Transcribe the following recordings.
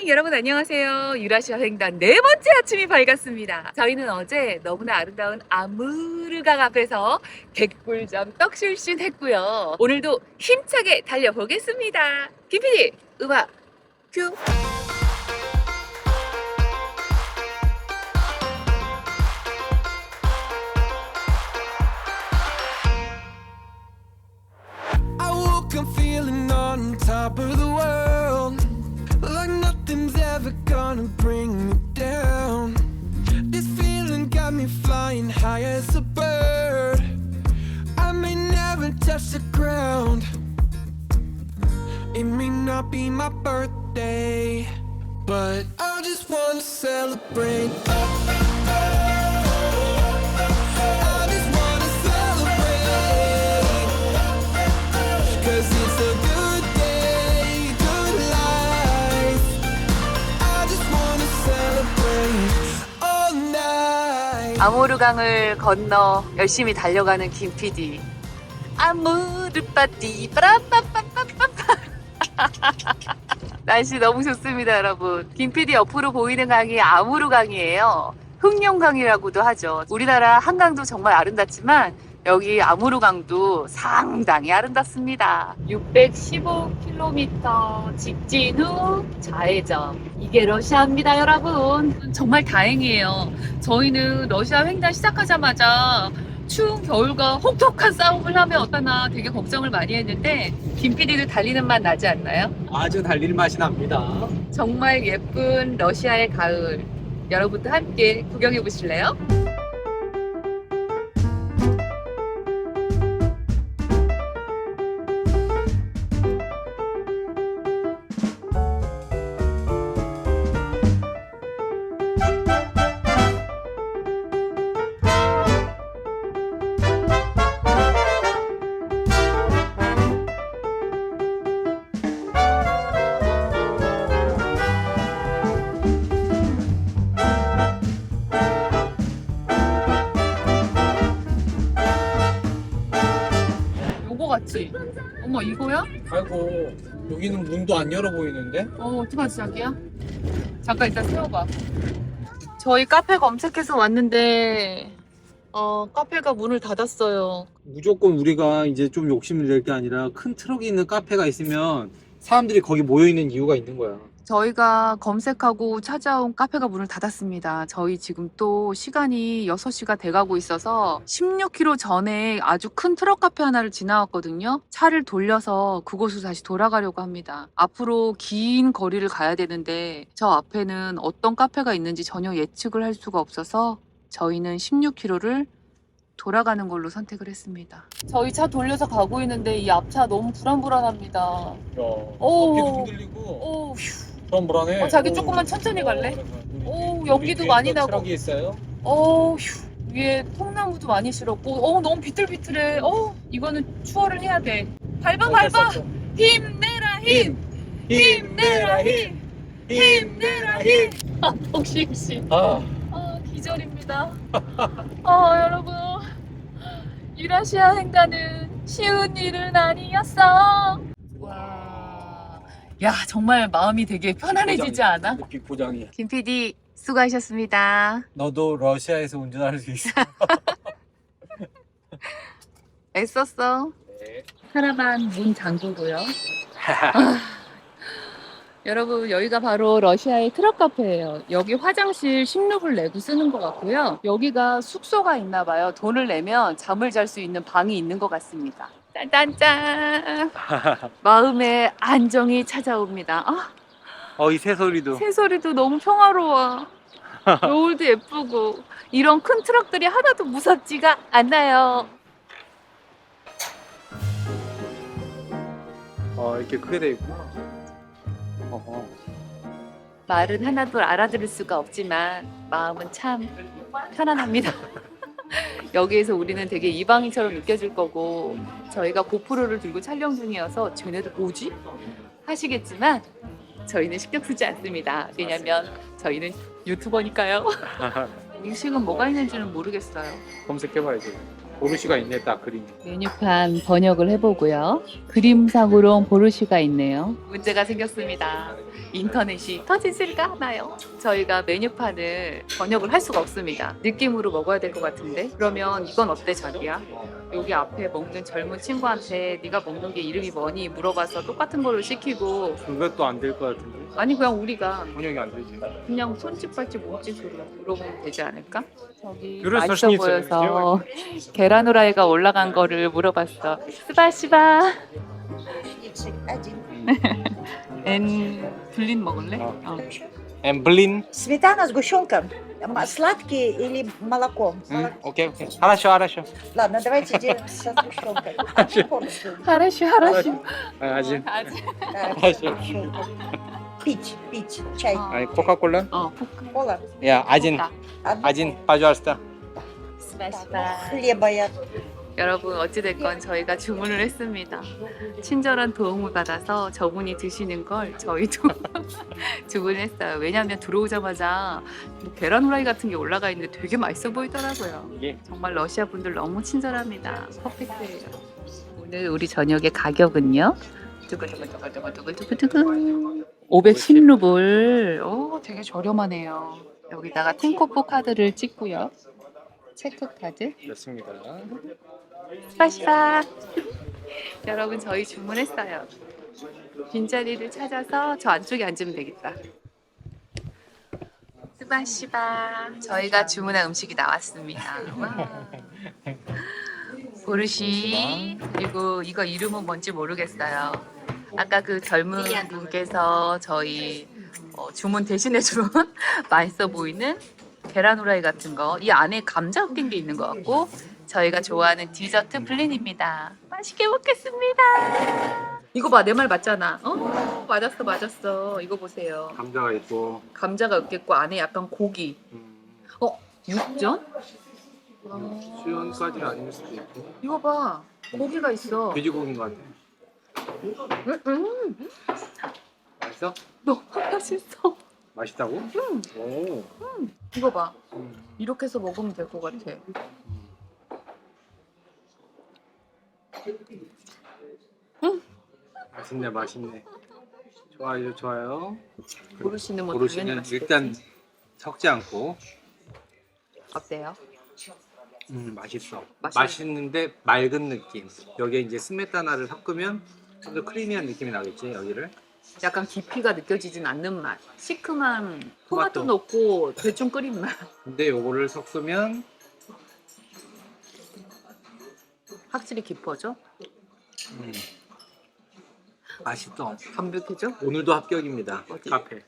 여러분 안녕하세요. 유라시아 횡단 네 번째 아침이 밝았습니다. 저희는 어제 너무나 아름다운 아무르강 앞에서 개꿀잠 떡실신 했고요. 오늘도 힘차게 달려보겠습니다. 김PD 음악 큐. I woke up feeling on top of the world, like nothing's ever gonna bring me down. This feeling got me flying high as a bird. I may never touch the ground. It may not be my birthday, but I just wanna celebrate. I just wanna celebrate, 'cause it's a good day, good life. I just wanna celebrate all night. 아모르강을 건너 열심히 달려가는 김PD. 아모르빠띠 빠라빠빠빠빠빠. 날씨 너무 좋습니다, 여러분. 김PD 옆으로 보이는 강이 아무르강이에요. 흑룡강이라고도 하죠. 우리나라 한강도 정말 아름답지만 여기 아무르강도 상당히 아름답습니다. 615km 직진 후 좌회전. 이게 러시아입니다, 여러분. 정말 다행이에요. 저희는 러시아 횡단 시작하자마자 추운 겨울과 혹독한 싸움을 하면 어떠나 되게 걱정을 많이 했는데 김PD도 달리는 맛 나지 않나요? 아주 달릴 맛이 납니다. 정말 예쁜 러시아의 가을. 여러분도 함께 구경해 보실래요? 요거 같지? 어머 이거야? 아이고, 여기는 문도 안 열어 보이는데? 어떡하지 자기야? 잠깐 일단 세워봐. 저희 카페 검색해서 왔는데 카페가 문을 닫았어요. 무조건 우리가 이제 좀 욕심을 낼 게 아니라 큰 트럭이 있는 카페가 있으면 사람들이 거기 모여 있는 이유가 있는 거야. 저희가 검색하고 찾아온 카페가 문을 닫았습니다. 저희 지금 또 시간이 6시가 돼가고 있어서 16km 전에 아주 큰 트럭 카페 하나를 지나왔거든요. 차를 돌려서 그곳으로 다시 돌아가려고 합니다. 앞으로 긴 거리를 가야 되는데 저 앞에는 어떤 카페가 있는지 전혀 예측을 할 수가 없어서 저희는 16km를 돌아가는 걸로 선택을 했습니다. 저희 차 돌려서 가고 있는데 이 앞차 너무 불안불안합니다. 야, 오. 바퀴도 흔들리고 오, 휴. 불안불안해. 자기 조금만 천천히 갈래? 오, 연기도 많이 나고. 트럭이 있어요? 휴. 위에 통나무도 많이 실었고, 너무 비틀비틀해. 이거는 추월을 해야 돼. 밟아, 밟아! 힘내라, 힘! 힘내라, 힘! 힘내라, 힘! 복싱씨. 기절입니다. 여러분. 유라시아 횡단은 쉬운 일은 아니었어. 와. 야, 정말 마음이 되게 편안해지지 않아? 느낌 고장이야. 김PD 수고하셨습니다. 너도 러시아에서 운전할 수 있어. 애썼어. 네. 카라반 문 잠그고요. 여러분 여기가 바로 러시아의 트럭 카페예요. 여기 화장실 16을 내고 쓰는 것 같고요. 여기가 숙소가 있나 봐요. 돈을 내면 잠을 잘 수 있는 방이 있는 것 같습니다. 짠짠짠. 마음의 안정이 찾아옵니다. 이 새소리도. 새소리도 너무 평화로워. 노을도 예쁘고 이런 큰 트럭들이 하나도 무섭지가 않아요. 이렇게 크게 돼 있구나. 말은 하나도 알아들을 수가 없지만 마음은 참 편안합니다. 여기에서 우리는 되게 이방인처럼 느껴질 거고 저희가 고프로를 들고 촬영 중이어서 쟤네들 뭐지? 하시겠지만 저희는 신경 쓰지 않습니다. 왜냐면 저희는 유튜버니까요. 음식은 뭐가 있는지는 모르겠어요. 검색해봐야지. 보르시가 있네, 딱 그림이. 메뉴판 번역을 해보고요. 그림상으론 보르시가 있네요. 문제가 생겼습니다. 인터넷이 터지지가 않아요. 저희가 메뉴판을 번역을 할 수가 없습니다. 느낌으로 먹어야 될 것 같은데. 그러면 이건 어때 자기야? 여기 앞에 먹는 젊은 친구한테 네가 먹는 게 이름이 뭐니 물어봐서 똑같은 걸로 시키고, 그것도 안 될 것 같은데. 아니 그냥 우리가 번역이 안 되지. 그냥 손짓 발짓 몸짓으로 물어보면 되지 않을까? 저기 그래서 맛있어 신이 보여서 계란 후라이가 올라간 거를 물어봤어. 스바시바. 엔 블린 먹을래? 어. 엠블린. Сметана с сгущенком. Сладкий или молоком? 오케이. 하나쇼. Ладно, давайте делаем со сгущенкой. Полностью. 하라슈 하라슈. 아직. 아직. Да, сгущенка. Пить, чай. 아니, 코카콜라? 포크. Кола. 야, 아진. Одну 아진, пожалуйста. 스바시바. хлеба я. 여러분 어찌됐건 저희가 주문을 했습니다. 친절한 도움을 받아서 저분이 드시는 걸 저희도 주문했어요. 왜냐하면 들어오자마자 뭐 계란 후라이 같은 게 올라가 있는데 되게 맛있어 보이더라고요. 이게 정말 러시아 분들 너무 친절합니다. 퍼펙트예요. 오늘 우리 저녁의 가격은요? 두글두글두글두글두글 510루블. 오, 되게 저렴하네요. 여기다가 탱코포 카드를 찍고요. 체크카드. 됐습니다. 스파시바. 여러분 저희 주문했어요. 빈자리를 찾아서 저 안쪽에 앉으면 되겠다. 스파시바. 저희가 주문한 음식이 나왔습니다. 와. 보르시. 그리고 이거 이름은 뭔지 모르겠어요. 아까 그 젊은 분께서 저희 주문 대신해 준 맛있어 보이는 계란 후라이 같은 거. 이 안에 감자 낀 게 있는 것 같고, 저희가 좋아하는 디저트 플린입니다. 맛있게 먹겠습니다. 이거 봐, 내 말 맞잖아. 맞았어. 이거 보세요. 감자가 있고. 감자가 있겠고 안에 약간 고기. 육전? 수연까지는 아닐 수도 있고. 이거 봐, 고기가 있어. 돼지고기인 것 같아. 맛있어? 너무 맛있어. 맛있다고? 오. 이거 봐, 음. 이렇게 해서 먹으면 될 것 같아. 맛있네. 좋아요. 보르시는 뭐 당연히 보르시는 맛있겠지. 일단 섞지 않고. 어때요? 맛있어. 맛있- 맛있는데 맑은 느낌. 여기에 이제 스메타나를 섞으면 좀 더 크리미한 느낌이 나겠지, 여기를. 약간 깊이가 느껴지진 않는 맛. 시큼한 토마토 토마토. 넣고 대충 끓인 맛. 근데 요거를 섞으면 확실히 깊어져? 음, 맛있어. 담백해져? 오늘도 합격입니다. 어디? 카페.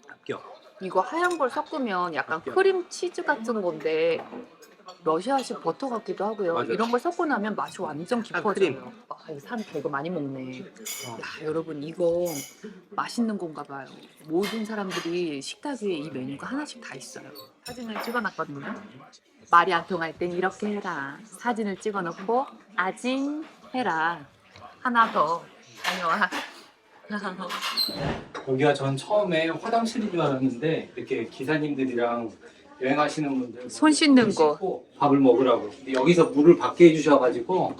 합격. 이거 하얀 걸 섞으면 약간 크림 치즈 같은 건데 러시아식 버터 같기도 하고요. 맞아요. 이런 걸 섞고 나면 맛이 완전 크림. 깊어져요. 이거 사람 이거 많이 먹네. 야, 여러분 이거 맛있는 건가 봐요. 모든 사람들이 식탁 위에 이 메뉴가 하나씩 다 있어요. 사진을 찍어놨거든요. 말이 안 통할 땐 이렇게 해라. 사진을 찍어놓고 아징 해라. 하나 더 다녀와. 여기가 전 처음에 화장실인 줄 알았는데 이렇게 기사님들이랑 여행하시는 분들 손 씻는 거. 씻고 밥을 먹으라고. 근데 여기서 물을 받게 해주셔가지고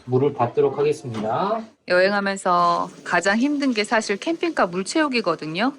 물을 받도록 하겠습니다. 여행하면서 가장 힘든 게 사실 캠핑카 물 채우기거든요.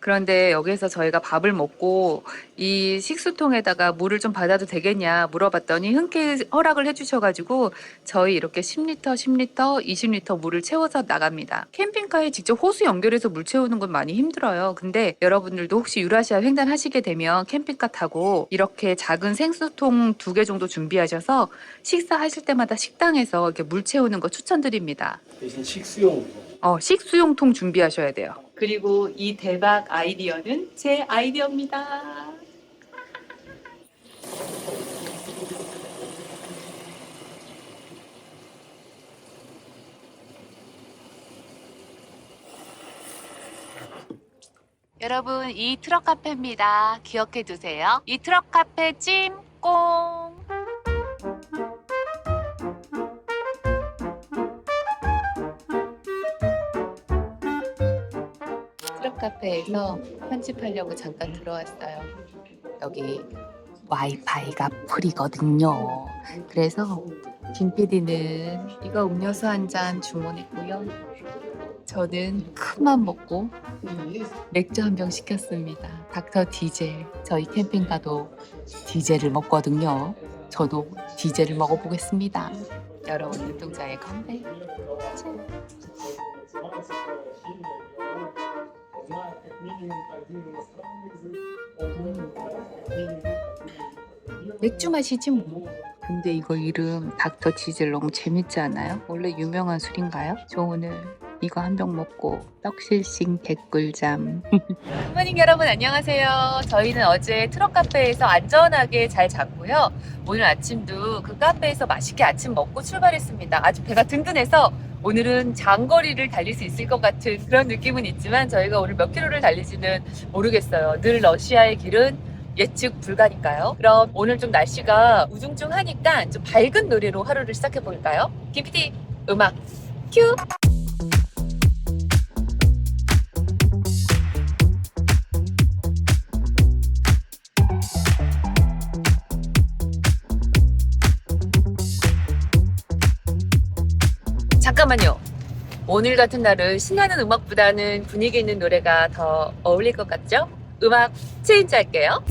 그런데 여기서 저희가 밥을 먹고 이 식수통에다가 물을 좀 받아도 되겠냐 물어봤더니 흔쾌히 허락을 해주셔가지고 저희 이렇게 10리터, 10리터, 20리터 물을 채워서 나갑니다. 캠핑카에 직접 호수 연결해서 물 채우는 건 많이 힘들어요. 근데 여러분들도 혹시 유라시아 횡단하시게 되면 캠핑카 타고 이렇게 작은 생수통 2개 정도 준비하셔서 식사하실 때마다 식당에서 이렇게 물 채우는 거 추천드립니다. 대신 식수용. 식수용통 준비하셔야 돼요. 그리고 이 대박 아이디어는 제 아이디어입니다. 여러분, 이 트럭 카페입니다. 기억해 두세요. 이 트럭 카페 찜꽁. 트럭 카페에서 편집하려고 잠깐 들어왔어요. 여기 와이파이가 풀이거든요. 그래서 김PD는 이거 음료수 한 잔 주문했고요. 저는 큰맘 먹고 맥주 한 병 시켰습니다. 닥터 디젤. 저희 캠핑 가도 디젤을 먹거든요. 저도 디젤을 먹어보겠습니다. 여러분 눈동자의 건배. 짠. 맥주 마시지 뭐. 근데 이거 이름 닥터 디젤 너무 재밌지 않아요? 원래 유명한 술인가요? 저 오늘 이거 한 병 먹고 떡실싱 개꿀잠. 굿모닝 여러분 안녕하세요. 저희는 어제 트럭 카페에서 안전하게 잘 잤고요. 오늘 아침도 그 카페에서 맛있게 아침 먹고 출발했습니다. 아주 배가 든든해서 오늘은 장거리를 달릴 수 있을 것 같은 그런 느낌은 있지만 저희가 오늘 몇 킬로를 달리지는 모르겠어요. 늘 러시아의 길은 예측 불가니까요. 그럼 오늘 좀 날씨가 우중충하니까 좀 밝은 노래로 하루를 시작해 볼까요? 김PD 음악 큐! 잠깐만요. 오늘 같은 날은 신나는 음악보다는 분위기 있는 노래가 더 어울릴 것 같죠? 음악 체인지 할게요.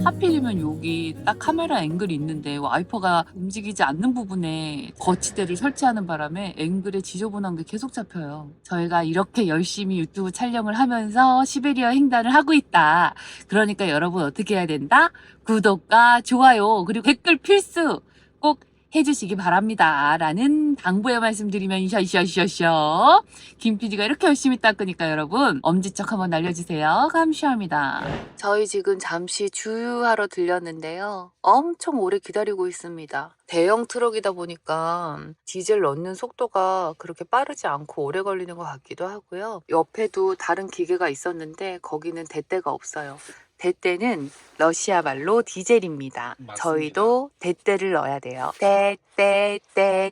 하필이면 여기 딱 카메라 앵글이 있는데 와이퍼가 움직이지 않는 부분에 거치대를 설치하는 바람에 앵글에 지저분한 게 계속 잡혀요. 저희가 이렇게 열심히 유튜브 촬영을 하면서 시베리아 횡단을 하고 있다. 그러니까 여러분 어떻게 해야 된다? 구독과 좋아요 그리고 댓글 필수 꼭 해주시기 바랍니다. 라는 당부의 말씀드리면 셔셔셔셔 김PD가 이렇게 열심히 닦으니까 여러분 엄지척 한번 날려주세요. 감사합니다. 저희 지금 잠시 주유하러 들렸는데요. 엄청 오래 기다리고 있습니다. 대형 트럭이다 보니까 디젤 넣는 속도가 그렇게 빠르지 않고 오래 걸리는 것 같기도 하고요. 옆에도 다른 기계가 있었는데 거기는 대대가 없어요. 대대는 러시아 말로 디젤입니다. 맞습니다. 저희도 대대를 넣어야 돼요. 대대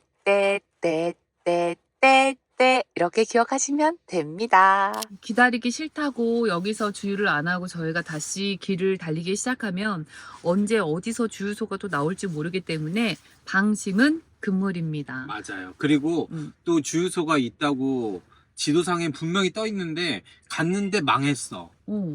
이렇게 기억하시면 됩니다. 기다리기 싫다고 여기서 주유를 안 하고 저희가 다시 길을 달리기 시작하면 언제 어디서 주유소가 또 나올지 모르기 때문에 방심은 금물입니다. 맞아요. 그리고 또 주유소가 있다고 지도상에 분명히 떠 있는데 갔는데 망했어.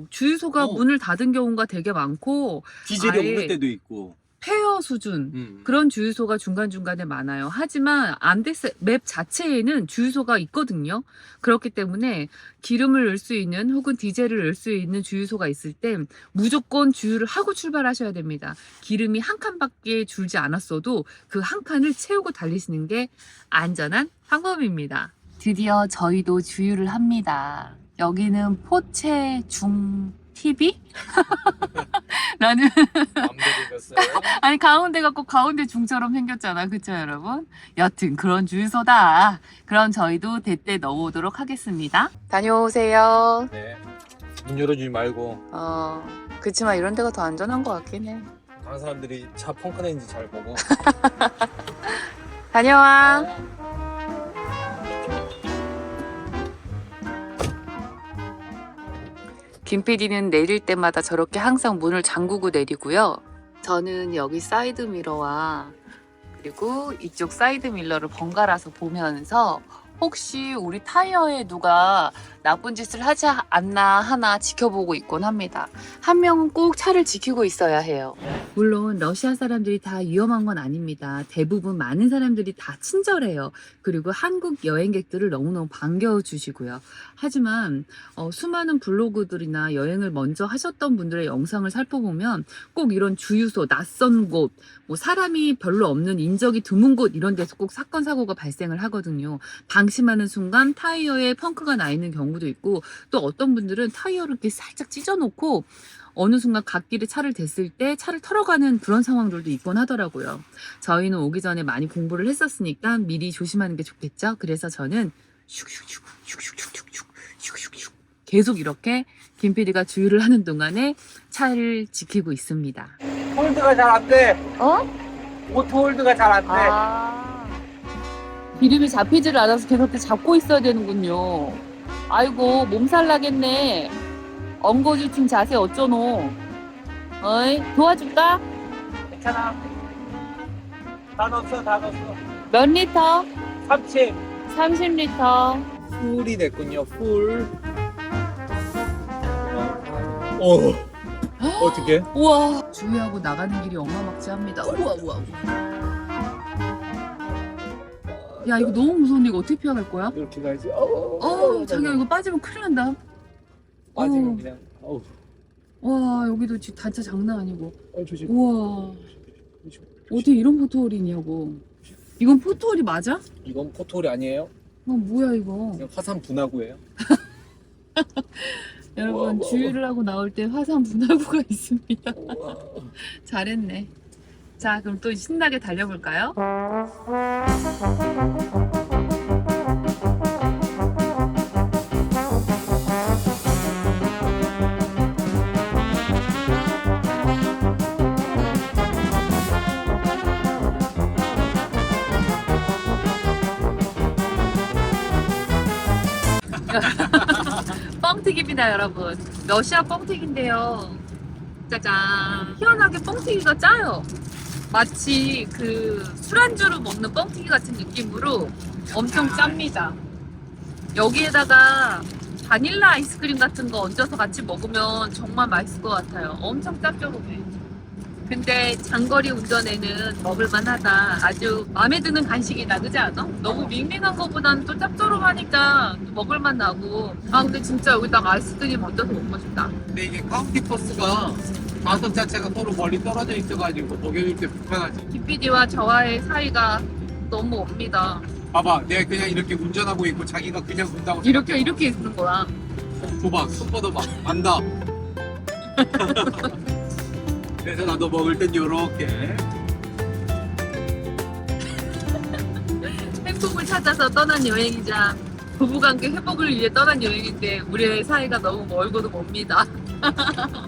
주유소가 문을 닫은 경우가 되게 많고 디젤이 아예 없는 때도 있고. 폐허 수준 그런 주유소가 중간중간에 많아요. 하지만 안데스 맵 자체에는 주유소가 있거든요. 그렇기 때문에 기름을 넣을 수 있는 혹은 디젤을 넣을 수 있는 주유소가 있을 때 무조건 주유를 하고 출발하셔야 됩니다. 기름이 한 칸밖에 줄지 않았어도 그 한 칸을 채우고 달리시는 게 안전한 방법입니다. 드디어 저희도 주유를 합니다. 여기는 포체 중 TV? 나는 아니 가운데가 꼭 가운데 중처럼 생겼잖아. 그쵸 여러분? 여튼 그런 주유소다. 그럼 저희도 대대 넣어오도록 하겠습니다. 다녀오세요. 네. 문 열어주지 말고. 그치만 이런 데가 더 안전한 것 같긴 해. 다른 사람들이 차 펑크 내는지 잘 보고. 다녀와. 김PD는 내릴 때마다 저렇게 항상 문을 잠그고 내리고요. 저는 여기 사이드 미러와 그리고 이쪽 사이드 밀러를 번갈아서 보면서 혹시 우리 타이어에 누가 나쁜 짓을 하지 않나 하나 지켜보고 있곤 합니다. 한 명은 꼭 차를 지키고 있어야 해요. 물론 러시아 사람들이 다 위험한 건 아닙니다. 대부분 많은 사람들이 다 친절해요. 그리고 한국 여행객들을 너무너무 반겨주시고요. 하지만 수많은 블로그들이나 여행을 먼저 하셨던 분들의 영상을 살펴보면 꼭 이런 주유소, 낯선 곳, 뭐 사람이 별로 없는 인적이 드문 곳 이런 데서 꼭 사건 사고가 발생을 하거든요. 방심하는 순간 타이어에 펑크가 나 있는 경우 경우도 있고, 또 어떤 분들은 타이어를 이렇게 살짝 찢어놓고 어느 순간 갓길에 차를 댔을 때 차를 털어가는 그런 상황들도 있곤 하더라고요. 저희는 오기 전에 많이 공부를 했었으니까 미리 조심하는 게 좋겠죠. 그래서 저는 슉슉슉 슉슉슉슉 슉슉슉 계속 이렇게 김 PD가 주유를 하는 동안에 차를 지키고 있습니다. 홀드가 잘 안 돼. 어? 오토 홀드가 잘 안 돼. 기름이 잡히지를 않아서 계속 이렇게 잡고 있어야 되는군요. 아이고 몸살 나겠네. 엉거주춤 자세 어쩌노? 어이 도와줄까? 괜찮아. 다 넣었어, 다 넣었어. 몇 리터? 30. 30리터. 풀이 됐군요, 풀. 어떻게? 우와. 주유하고 나가는 길이 어마막지합니다. 우와 우와. 야 이거 너무 무서운데 이거 어떻게 피해갈 거야? 이렇게 가야지. 자기야 이거 빠지면 큰일 난다. 빠지면 어. 그냥. 와 여기도 지금 단차 장난 아니고. 조심. 우와. 어떻게 이런 포토홀이 있냐고. 이건 포토홀이 맞아? 이건 포토홀이 아니에요? 뭐야 이거. 그냥 화산 분화구예요. 여러분 우와. 주유를 하고 나올 때 화산 분화구가 있습니다. 잘했네. 자 그럼 또 신나게 달려볼까요? 뻥튀기입니다 여러분. 러시아 뻥튀기인데요. 짜잔. 희한하게 뻥튀기가 짜요. 마치 그 술안주로 먹는 뻥튀기 같은 느낌으로 엄청 짭니다. 여기에다가 바닐라 아이스크림 같은 거 얹어서 같이 먹으면 정말 맛있을 것 같아요. 엄청 짭조름해. 근데 장거리 운전에는 먹을만하다. 아주 마음에 드는 간식이다. 그지 않아? 너무 밍밍한 거보다는 또 짭조름하니까 또 먹을만 나고. 아 근데 진짜 여기다가 아이스크림 얹어서 먹고 싶다. 근데 이게 카운티 버스가 좌석 자체가 서로 멀리 떨어져 있어가지고 먹여줄 때 불편하지. 김PD와 저와의 사이가 너무 옵니다. 봐봐, 내가 그냥 이렇게 운전하고 있고 자기가 그냥 본다고. 이렇게 있는 거야. 줘봐, 손 뻗어봐. 안다. 그래서 나도 먹을 땐 요렇게. 행복을 찾아서 떠난 여행이자 부부관계 회복을 위해 떠난 여행인데 우리의 사이가 너무 멀고도 멉니다.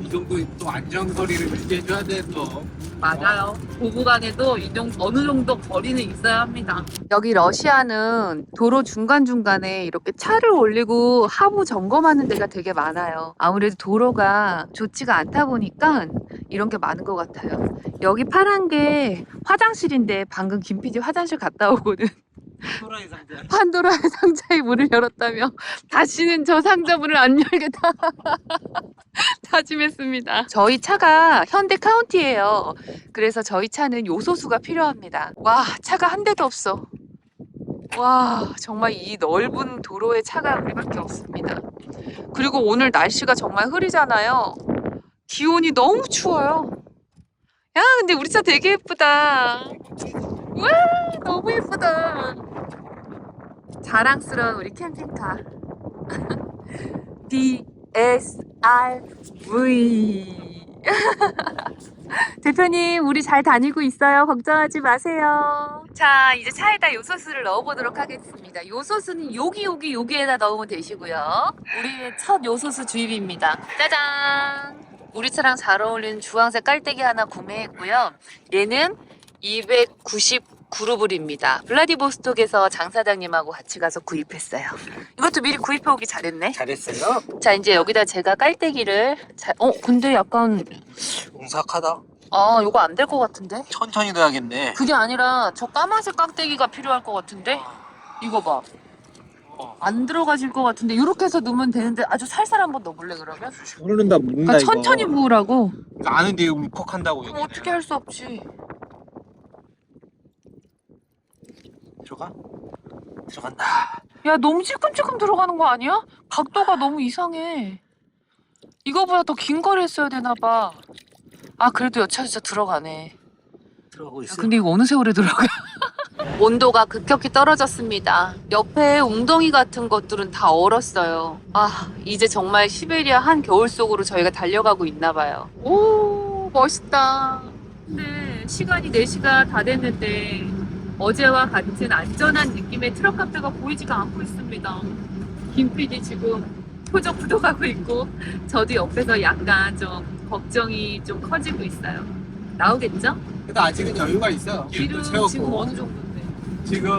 이 정도 또 안전거리를 유지해줘야 돼, 또. 맞아요. 부부간에도 어느 정도 거리는 있어야 합니다. 여기 러시아는 도로 중간중간에 이렇게 차를 올리고 하부 점검하는 데가 되게 많아요. 아무래도 도로가 좋지가 않다 보니까 이런 게 많은 것 같아요. 여기 파란 게 화장실인데 방금 김PD 화장실 갔다 오고는 소라의 상자. 판도라의 상자의 문을 열었다며 다시는 저 상자 문을 안 열겠다 다짐했습니다. 저희 차가 현대 카운티예요. 그래서 저희 차는 요소수가 필요합니다. 와 차가 한 대도 없어. 와 정말 이 넓은 도로에 차가 우리밖에 없습니다. 그리고 오늘 날씨가 정말 흐리잖아요. 기온이 너무 추워요. 야 근데 우리 차 되게 예쁘다. 와 너무 예쁘다. 자랑스러운 우리 캠핑카 DSRV. 대표님 우리 잘 다니고 있어요. 걱정하지 마세요. 자 이제 차에다 요소수를 넣어보도록 하겠습니다. 요소수는 여기에다 넣으면 되시고요. 우리의 첫 요소수 주입입니다. 짜잔. 우리 차랑 잘 어울리는 주황색 깔때기 하나 구매했고요. 얘는 299루블입니다. 블라디보스톡에서 장사장님하고 같이 가서 구입했어요. 이것도 미리 구입해오기 잘했네. 잘했어요. 자 이제 여기다 제가 깔때기를 근데 약간 웅삭하다. 요거 안 될 것 같은데? 천천히 넣어야겠네. 그게 아니라 저 까만색 깍대기가 필요할 것 같은데? 이거 봐. 안 들어가질 것 같은데 이렇게 해서 넣으면 되는데 아주 살살 한번 넣어볼래 그러면? 모르는다, 묵는다, 그러니까 천천히 부으라고. 아는데 울컥한다고. 그럼 어떻게 할 수 없지. 들어간다. 야 너무 찔끔찔끔 들어가는 거 아니야? 각도가 너무 이상해. 이거보다 더 긴 거를 했어야 되나 봐. 아 그래도 여차저차 들어가네. 들어가고 야, 근데 이거 어느 세월에 들어가? 온도가 급격히 떨어졌습니다. 옆에 웅덩이 같은 것들은 다 얼었어요. 아, 이제 정말 시베리아 한겨울 속으로 저희가 달려가고 있나 봐요. 오, 멋있다. 근데 시간이 4시가 다 됐는데 어제와 같은 안전한 느낌의 트럭 카페가 보이지가 않고 있습니다. 김 PD 지금 표정부동하고 있고 저도 옆에서 약간 좀 걱정이 좀 커지고 있어요. 나오겠죠? 근데 아직은 여유가 있어요. 길은 지금 어느 정도인데? 지금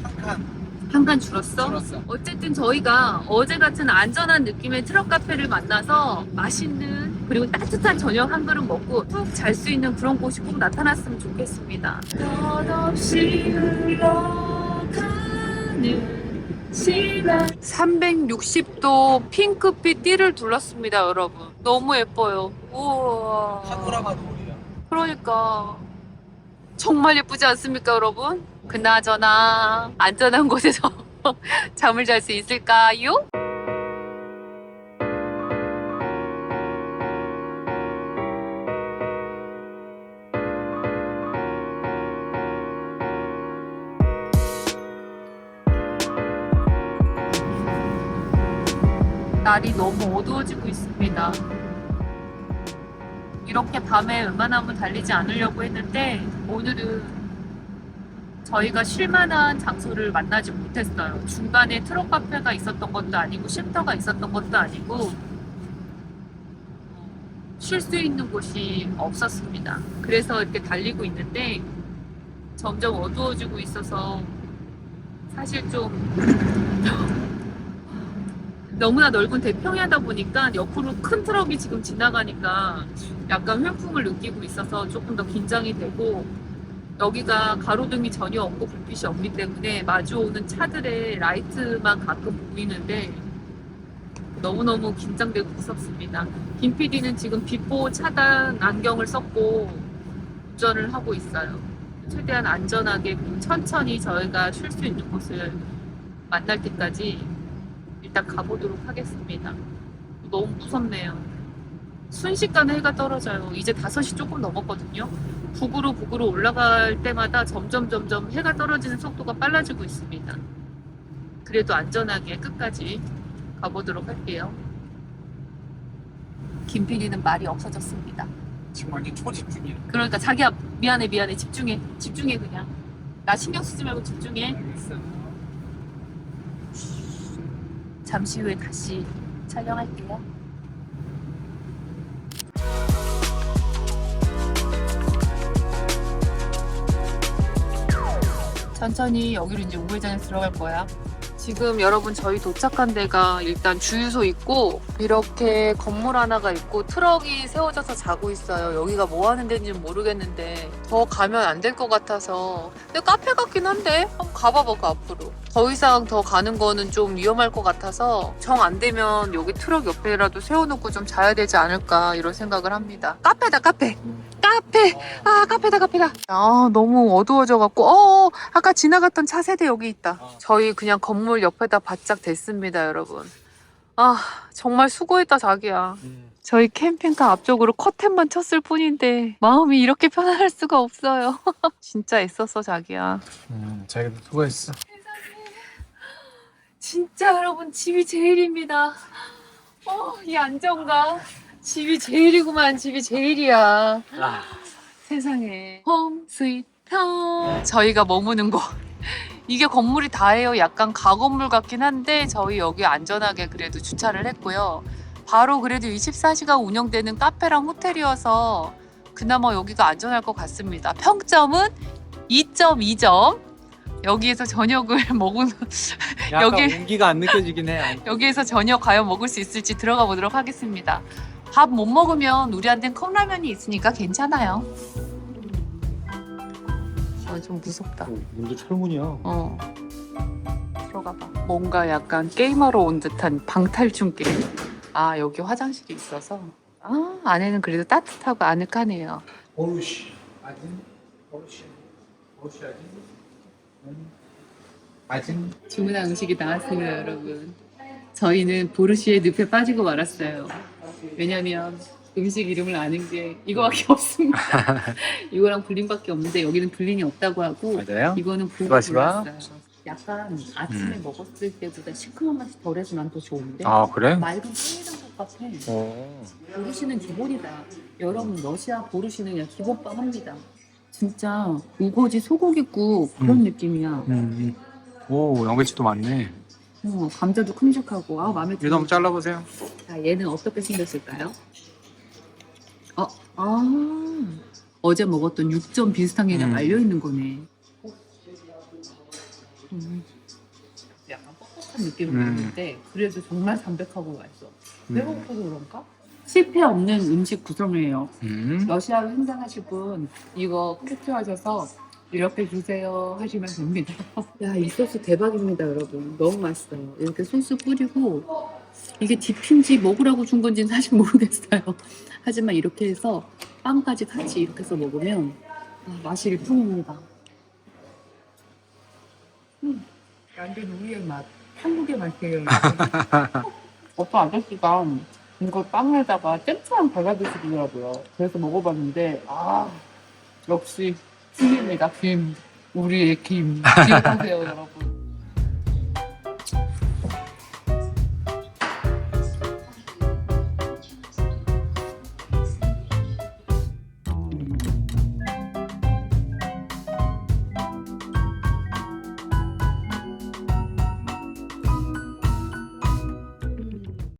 한 칸 한 칸 줄었어? 줄었어. 어쨌든 저희가 어제 같은 안전한 느낌의 트럭 카페를 만나서 맛있는 그리고 따뜻한 저녁 한 그릇 먹고 푹 잘 수 있는 그런 곳이 꼭 나타났으면 좋겠습니다. 끝없이 흘러가는 시간 360도 핑크빛 띠를 둘렀습니다, 여러분. 너무 예뻐요. 우와. 파노라마도 우리야. 그러니까 정말 예쁘지 않습니까, 여러분? 그나저나 안전한 곳에서 잠을 잘 수 있을까요? 날이 너무 어두워지고 있습니다. 이렇게 밤에 웬만하면 달리지 않으려고 했는데 오늘은 저희가 쉴만한 장소를 만나지 못했어요. 중간에 트럭 카페가 있었던 것도 아니고 쉼터가 있었던 것도 아니고 쉴 수 있는 곳이 없었습니다. 그래서 이렇게 달리고 있는데 점점 어두워지고 있어서 사실 좀 너무나 넓은 대평야다 보니까 옆으로 큰 트럭이 지금 지나가니까 약간 회풍을 느끼고 있어서 조금 더 긴장이 되고 여기가 가로등이 전혀 없고 불빛이 없기 때문에 마주오는 차들의 라이트만 가끔 보이는데 너무너무 긴장되고 무섭습니다. 김 PD는 지금 빛보호 차단 안경을 썼고 운전을 하고 있어요. 최대한 안전하게 천천히 저희가 쉴 수 있는 곳을 만날 때까지 일단 가보도록 하겠습니다. 너무 무섭네요. 순식간에 해가 떨어져요. 이제 5시 조금 넘었거든요. 북으로 올라갈 때마다 점점 해가 떨어지는 속도가 빨라지고 있습니다. 그래도 안전하게 끝까지 가보도록 할게요. 김 PD는 말이 없어졌습니다. 지금 완전 초집중이야. 그러니까 자기야 미안해 집중해 그냥. 나 신경 쓰지 말고 집중해. 알겠어. 잠시 후에 다시 촬영할게요. 천천히 여기로 이제 우회전에 들어갈 거야. 지금 여러분 저희 도착한 데가 일단 주유소 있고 이렇게 건물 하나가 있고 트럭이 세워져서 자고 있어요. 여기가 뭐 하는 데인지는 모르겠는데 더 가면 안 될 것 같아서 근데 카페 같긴 한데 한번 가봐봐 그 앞으로. 더 이상 더 가는 거는 좀 위험할 것 같아서 정 안 되면 여기 트럭 옆에라도 세워놓고 좀 자야 되지 않을까 이런 생각을 합니다. 카페다 카페. 아 카페다 아 너무 어두워져갖고 아까 지나갔던 차 세대 여기 있다. 저희 그냥 건물 옆에다 바짝 댔습니다 여러분. 아 정말 수고했다 자기야. 저희 캠핑카 앞쪽으로 커튼만 쳤을 뿐인데 마음이 이렇게 편안할 수가 없어요. 진짜 애썼어 자기야. 자기도 수고했어. 진짜 여러분 집이 제일입니다. 이 안정감. 집이 제일이구만. 집이 제일이야. 세상에. 홈 스윗 홈. 저희가 머무는 곳. 이게 건물이 다예요. 약간 가건물 같긴 한데 저희 여기 안전하게 그래도 주차를 했고요. 바로 그래도 24시간 운영되는 카페랑 호텔이어서 그나마 여기가 안전할 것 같습니다. 평점은 2.2점. 여기에서 저녁을 먹은 약간 여기- 온기가 안 느껴지긴 해. 여기에서 저녁 과연 먹을 수 있을지 들어가 보도록 하겠습니다. 밥 못 먹으면 우리한텐 컵라면이 있으니까 괜찮아요. 좀 무섭다. 문도 철문이야. 들어가 봐. 뭔가 약간 게임하러 온 듯한 방탈출 게임. 아 여기 화장실이 있어서 안에는 그래도 따뜻하고 아늑하네요. 보르시 아진 보르시 아진 주문한 음식이 나왔어요 여러분. 저희는 보르시의 늪에 빠지고 말았어요. 왜냐면 음식 이름을 아는 게 이거밖에 없습니다. 이거랑 불린밖에 없는데 여기는 불린이 없다고 하고 맞아요? 이거는 보고 시바시바? 골랐어요. 약간 아침에 먹었을 때보다 시큼한 맛이 덜해서 난 더 좋은데 아 그래? 맑은 팽이장 같아. 보르시는 기본이다. 여러분 러시아 보르시는 그냥 기본빵 합니다. 진짜 우거지 소고기국 그런 느낌이야. 오 양배추도 많네. 감자도 큼직하고 아 마음에 이거 들어. 한번 잘라보세요. 자, 얘는 어떻게 생겼을까요? 어제 먹었던 육전 비슷한 게 그냥 말려 있는 거네. 약간 뻑뻑한 느낌이 드는데 그래도 정말 담백하고 맛있어. 배고파서 그런가? 실패 없는 음식 구성이에요. 러시아로 행장하실 분 이거 캡처하셔서 이렇게 주세요 하시면 됩니다. 야, 이 소스 대박입니다, 여러분. 너무 맛있어요. 이렇게 소스 뿌리고 이게 딥인지 먹으라고 준 건지는 사실 모르겠어요. 하지만 이렇게 해서 빵까지 같이 이렇게 해서 먹으면 맛이 일품입니다. 완전 우리의 맛, 한국의 맛이에요. 어떤 아저씨가 이거 빵에다가 잼처럼 발라드시더라고요. 그래서 먹어봤는데 역시 김입니다. 김. 우리의 김. 기억하세요, 여러분.